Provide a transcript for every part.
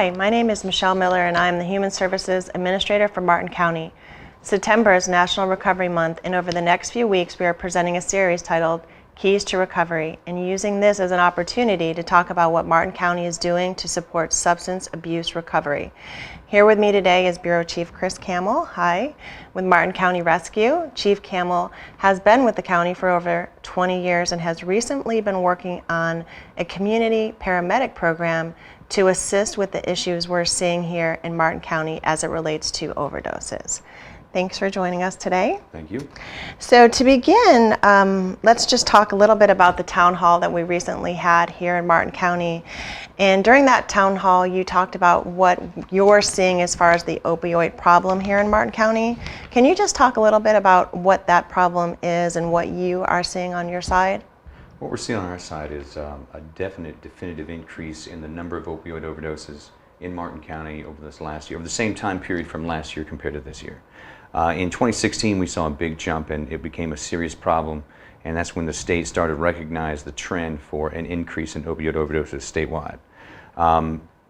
Hi, my name is Michelle Miller and I'm the Human Services Administrator for Martin County. September is National Recovery Month, and over the next few weeks we are presenting a series titled Keys to Recovery, and using this as an opportunity to talk about what Martin County is doing to support substance abuse recovery. Here with me today is Bureau Chief Chris Kammel, hi, with Martin County Rescue. Chief Kammel has been with the county for over 20 years and has recently been working on a community paramedic program to assist with the issues we're seeing here in Martin County as it relates to overdoses. Thanks for joining us today. Thank you. So to begin, let's just talk a little bit about the town hall that we recently had here in Martin County. And during that town hall, you talked about what you're seeing as far as the opioid problem here in Martin County. Can you just talk a little bit about what that problem is and what you are seeing on your side? What we're seeing on our side is a definitive increase in the number of opioid overdoses in Martin County over this last year, over the same time period from last year compared to this year. In 2016, we saw a big jump and it became a serious problem, and that's when the state started to recognize the trend for an increase in opioid overdoses statewide.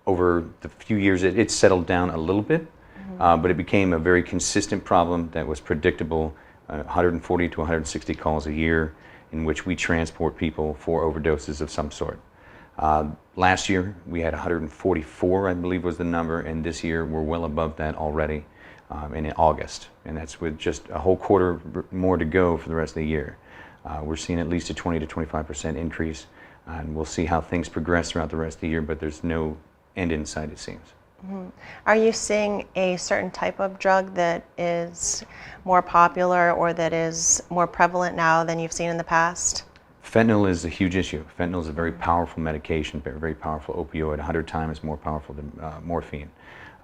Over the few years, it settled down a little bit, but it became a very consistent problem that was predictable, 140 to 160 calls a year in which we transport people for overdoses of some sort. Last year, we had 144, I believe was the number, and this year we're well above that already. In August, and that's with just a whole quarter more to go for the rest of the year. We're seeing at least a 20 to 25% increase, and we'll see how things progress throughout the rest of the year, but there's no end in sight, it seems. Mm-hmm. Are you seeing a certain type of drug that is more popular or that is more prevalent now than you've seen in the past? Fentanyl is a huge issue. Fentanyl is a very powerful medication, very powerful opioid, 100 times more powerful than morphine.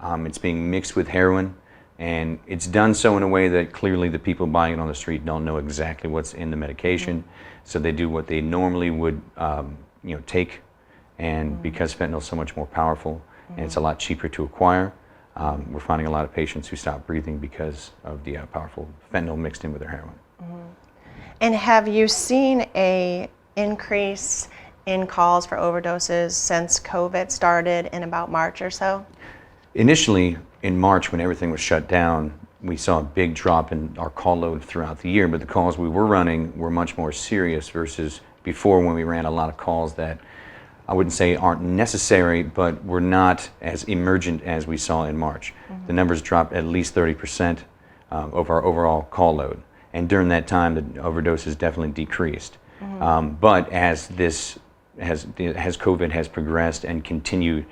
It's being mixed with heroin, and it's done so in a way that clearly the people buying it on the street don't know exactly what's in the medication, so they do what they normally would take, and because fentanyl is so much more powerful and it's a lot cheaper to acquire, we're finding a lot of patients who stop breathing because of the powerful fentanyl mixed in with their heroin. And have you seen a increase in calls for overdoses since COVID started in about March or so? Initially, in March, when everything was shut down, we saw a big drop in our call load throughout the year, but the calls we were running were much more serious versus before, when we ran a lot of calls that I wouldn't say aren't necessary, but were not as emergent as we saw in March. The numbers dropped at least 30% of our overall call load, and during that time the overdoses definitely decreased. But as COVID has progressed and continued,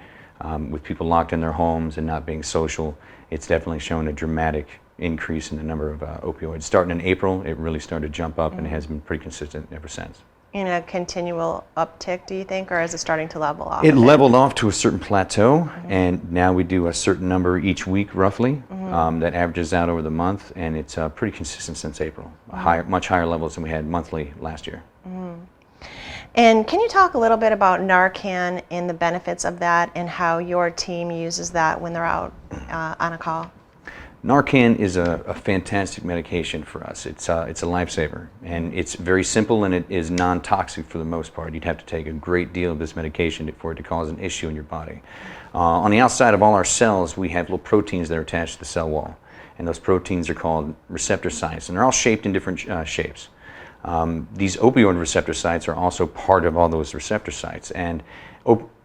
with people locked in their homes and not being social, it's definitely shown a dramatic increase in the number of opioids. Starting in April, it really started to jump up, and it has been pretty consistent ever since. In a continual uptick, do you think, or is it starting to level off? It leveled off to a certain plateau, and now we do a certain number each week, roughly, that averages out over the month, and it's pretty consistent since April. Much higher levels than we had monthly last year. And can you talk a little bit about Narcan and the benefits of that and how your team uses that when they're out on a call? Narcan is a fantastic medication for us. It's a lifesaver, and it's very simple, and it is non-toxic for the most part. You'd have to take a great deal of this medication for it to cause an issue in your body. On the outside of all our cells, we have little proteins that are attached to the cell wall, and those proteins are called receptor sites, and they're all shaped in different shapes. These opioid receptor sites are also part of all those receptor sites, and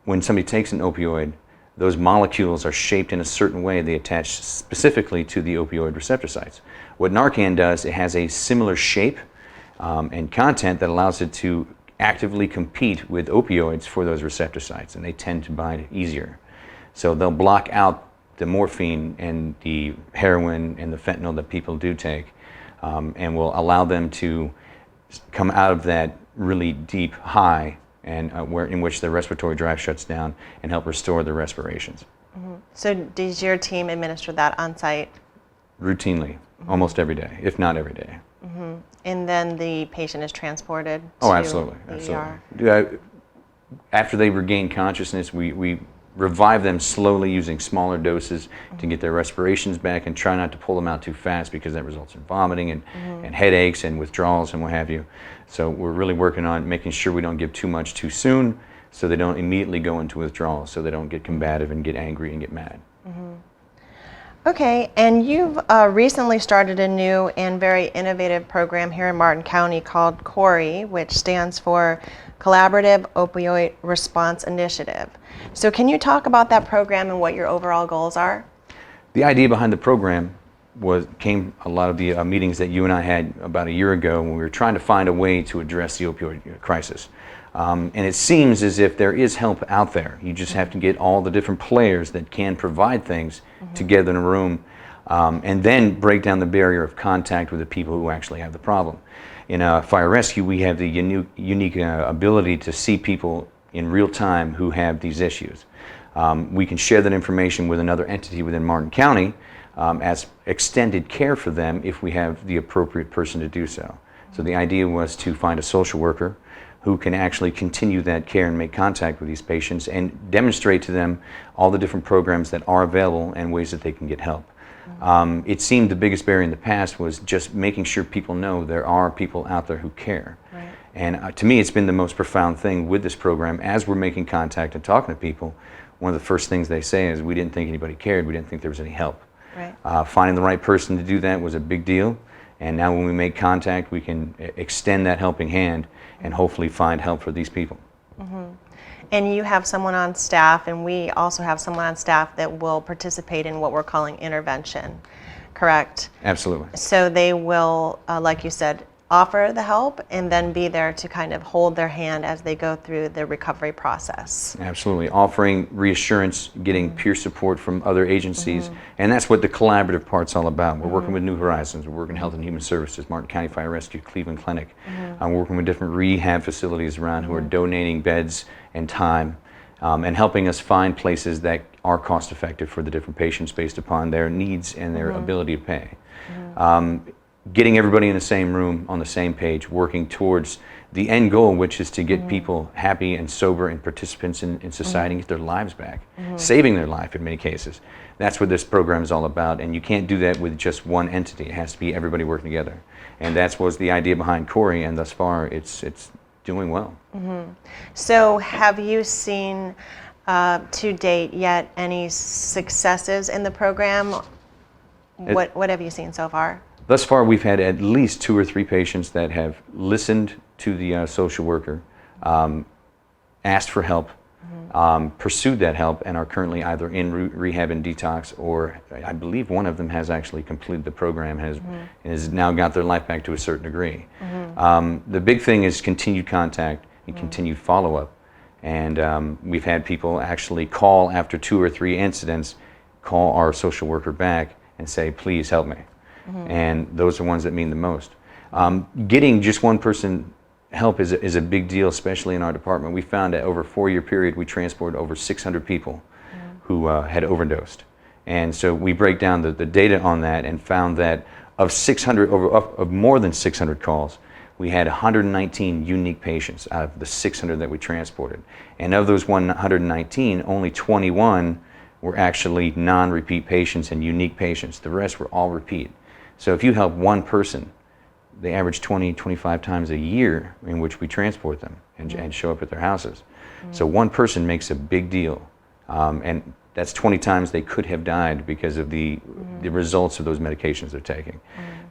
when somebody takes an opioid, those molecules are shaped in a certain way. They attach specifically to the opioid receptor sites. What Narcan does, it has a similar shape and content that allows it to actively compete with opioids for those receptor sites, and they tend to bind easier. So they'll block out the morphine and the heroin and the fentanyl that people do take, and will allow them to come out of that really deep high, and in which the respiratory drive shuts down, and help restore their respirations. So does your team administer that on site? Routinely, almost every day, if not every day. And then the patient is transported Oh, to absolutely, the ER? absolutely. After they regain consciousness, we revive them slowly using smaller doses to get their respirations back, and try not to pull them out too fast, because that results in vomiting and headaches and withdrawals and what have you. So we're really working on making sure we don't give too much too soon, so they don't immediately go into withdrawal, so they don't get combative and get angry and get mad. Okay, and you've recently started a new and very innovative program here in Martin County called CORI, which stands for Collaborative Opioid Response Initiative. So can you talk about that program and what your overall goals are? The idea behind the program came a lot of the meetings that you and I had about a year ago when we were trying to find a way to address the opioid crisis. And it seems as if there is help out there. You just have to get all the different players that can provide things together in a room, and then break down the barrier of contact with the people who actually have the problem. In fire rescue, we have the unique ability to see people in real time who have these issues. We can share that information with another entity within Martin County as extended care for them if we have the appropriate person to do so. So the idea was to find a social worker who can actually continue that care and make contact with these patients and demonstrate to them all the different programs that are available and ways that they can get help. It seemed the biggest barrier in the past was just making sure people know there are people out there who care. Right. And to me, it's been the most profound thing with this program. As we're making contact and talking to people, one of the first things they say is, we didn't think anybody cared, we didn't think there was any help. Right. Finding the right person to do that was a big deal. And now when we make contact, we can extend that helping hand and hopefully find help for these people. And you have someone on staff, and we also have someone on staff that will participate in what we're calling intervention, correct? Absolutely. So they will, like you said, offer the help and then be there to kind of hold their hand as they go through the recovery process. Absolutely. Offering reassurance, getting peer support from other agencies, and that's what the collaborative part's all about. We're working with New Horizons, we're working Health and Human Services, Martin County Fire Rescue, Cleveland Clinic. We're working with different rehab facilities around who are donating beds and time, and helping us find places that are cost effective for the different patients based upon their needs and their ability to pay. Getting everybody in the same room, on the same page, working towards the end goal, which is to get people happy and sober and participants in society and get their lives back, saving their life in many cases. That's what this program is all about, and you can't do that with just one entity. It has to be everybody working together. And that was the idea behind CORI, and thus far it's doing well. So have you seen to date yet any successes in the program? What have you seen so far? Thus far, we've had at least 2 or 3 patients that have listened to the social worker, asked for help, pursued that help, and are currently either in rehab and detox, or I believe one of them has actually completed the program and has now got their life back to a certain degree. The big thing is continued contact and continued follow-up. And we've had people actually call after 2 or 3 incidents, call our social worker back and say, please help me. And those are ones that mean the most. Getting just one person help is a big deal, especially in our department. We found that over a 4-year period, we transported over 600 people who had overdosed. And so we break down the data on that and found that of more than 600 calls, we had 119 unique patients out of the 600 that we transported. And of those 119, only 21 were actually non-repeat patients and unique patients. The rest were all repeat. So if you help one person, they average 20, 25 times a year in which we transport them and show up at their houses. So one person makes a big deal. And that's 20 times they could have died because of the results of those medications they're taking.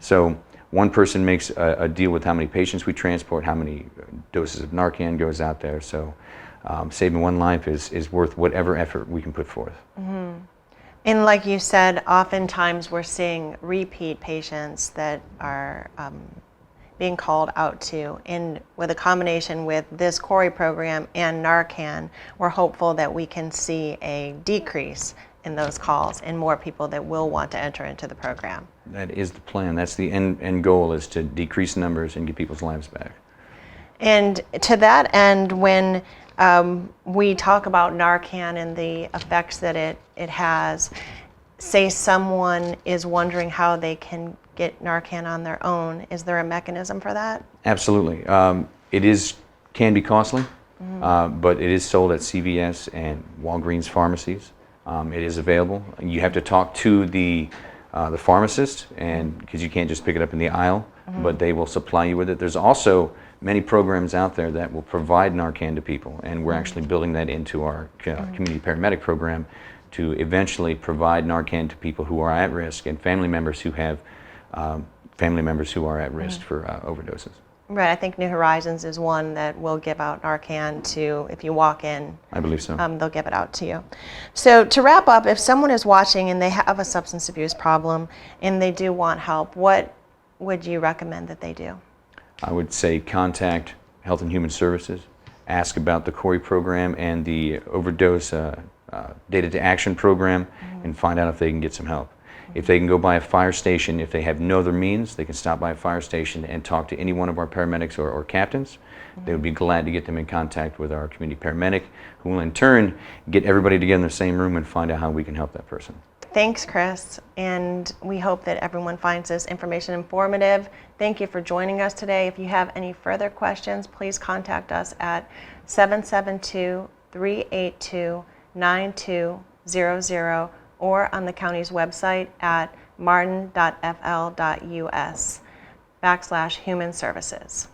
So one person makes a deal with how many patients we transport, how many doses of Narcan goes out there. So saving one life is worth whatever effort we can put forth. And like you said, oftentimes we're seeing repeat patients that are being called out to. And with a combination with this CORI program and Narcan, we're hopeful that we can see a decrease in those calls and more people that will want to enter into the program. That is the plan. That's the end goal, is to decrease numbers and get people's lives back. And to that end, when we talk about Narcan and the effects that it has, say someone is wondering how they can get Narcan on their own, is there a mechanism for that? Absolutely. It can be costly, but it is sold at CVS and Walgreens pharmacies. It is available. You have to talk to the pharmacist, and because you can't just pick it up in the aisle. but they will supply you with it. There's also many programs out there that will provide Narcan to people, and we're actually building that into our community paramedic program to eventually provide Narcan to people who are at risk and family members who have family members who are at risk for overdoses. Right, I think New Horizons is one that will give out Narcan to, if you walk in. I believe so. They'll give it out to you. So to wrap up, if someone is watching and they have a substance abuse problem and they do want help, what would you recommend that they do? I would say contact Health and Human Services, ask about the CORI program and the overdose data to action program, and find out if they can get some help. If they can go by a fire station, if they have no other means, they can stop by a fire station and talk to any one of our paramedics or captains. They would be glad to get them in contact with our community paramedic, who will in turn get everybody together in the same room and find out how we can help that person. Thanks, Chris, and we hope that everyone finds this information informative. Thank you for joining us today. If you have any further questions, please contact us at 772-382-9200 or on the county's website at martin.fl.us/human services.